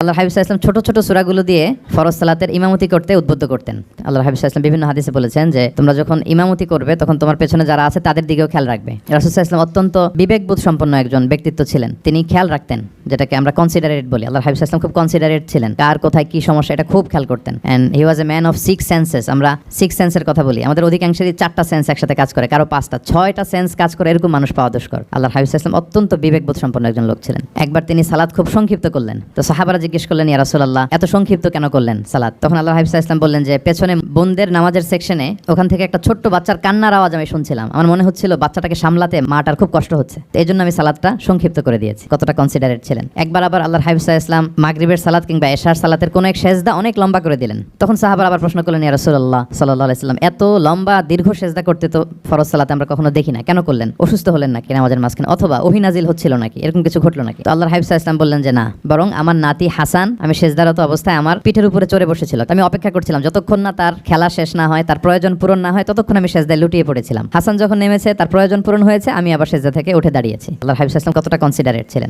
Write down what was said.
আল্লাহ হাবিব সাল্লাল্লাহু আলাইহি ওয়াসাল্লাম ছোট ছোট সূরাগুলো দিয়ে ফরজ সালাতের ইমামতি করতে উদ্বুদ্ধ করতেন। আল্লাহ হাবিব সাল্লাল্লাহু আলাইহি ওয়াসাল্লাম বিভিন্ন হাদিসে বলেছেন যে তোমরা যখন ইমামতি করবে তখন তোমার পেছনে যারা আছে তাদের দিকেও খেয়াল রাখবে। রাসূল সাল্লাল্লাহু আলাইহি ওয়াসাল্লাম অত্যন্ত বিবেকবোধ সম্পন্ন একজন ব্যক্তিত্ব ছিলেন। তিনি খেয়াল রাখতেন, যেটাকে আমরা কনসিডারেট বলি। আল্লাহ হাবিব সাল্লাল্লাহু আলাইহি ওয়াসাল্লাম খুব কনসিডারেট ছিলেন, কার কোথায় কি সমস্যা এটা খুব খেয়াল করতেন। And he was a man of 6 senses. আমরা 6 সেন্সের কথা বলি, আমাদের অধিকাংশেরই 4টা সেন্স একসাথে কাজ করে, কারো 5টা 6টা সেন্স কাজ করে, এরকম মানুষ পাওয়া দুষ্কর। আল্লাহ হাবিব সাল্লাল্লাহু আলাইহি ওয়াসাল্লাম অত্যন্ত বিবেকবোধ সম্পন্ন একজন লোক ছিলেন। একবার তিনি সালাত খুব সংক্ষিপ্ত করলেন, তো সাহাবারা জিজ্ঞেস করলেন, ইয়া রাসূলুল্লাহ এত সংক্ষিপ্ত কেন করলেন সালাত? তখন আল্লাহ হাবিব সাল্লাল্লাহু আলাইহি ওয়াসাল্লাম বললেন যে পেছনে বোনদের নামাজের সেকশনে ওখান থেকে একটা ছোট্ট বাচ্চার কান্নার আওয়াজ আমি শুনছিলাম, আমার মনে হচ্ছিল বাচ্চাটাকে সামলাতে মাটার খুব কষ্ট হচ্ছে, তো এই জন্য আমি সালাতটা সংক্ষিপ্ত করে দিয়েছি। কতটা কনসিডারেট ছিলেন। একবার আবার আল্লাহর হাবিব সাল্লাল্লাহু আলাইহি ওয়াসাল্লাম মাগরিবের সালাত কিংবা এশার সালাতের কোনো এক সেজদা অনেক লম্বা করে দিলেন। তখন সাহাবারা আবার প্রশ্ন করলেন, ইয়া রাসূলুল্লাহ সাল্লাল্লাহু আলাইহি ওয়াসাল্লাম এত লম্বা দীর্ঘ সেজদা করতে তো ফরজ সালাতে আমরা কখনো দেখি না, কেন করলেন? অসুস্থ হলেন নাকি নামাজের মাঝখানে, অথবা ওহী নাজিল হচ্ছিল নাকি, এরকম কিছু ঘটলো নাকি? তো আল্লাহর হাবিব সাল্লাল্লাহু আলাইহি ওয়াসাল্লাম বললেন যে না, বরং আমার নাতি হাসান আমি সেজদারত অবস্থায় আমার পিঠের উপরে চড়ে বসেছিল, আমি অপেক্ষা করছিলাম যতক্ষণ না তার খেলা শেষ না হয়, তার প্রয়োজন পূরণ না হয়, ততক্ষণ আমি সেজদায় লুটিয়ে পড়েছিলাম। হাসান যখন নেমেছে, তার প্রয়োজন পূরণ হয়েছে, আমি আবার সেজদা থেকে উঠে দাঁড়িয়েছি। আল্লাহর হাবিব সাল্লাল্লাহু আলাইহি ওয়াসাল্লাম কতটা কনসিডারেট ছিলেন।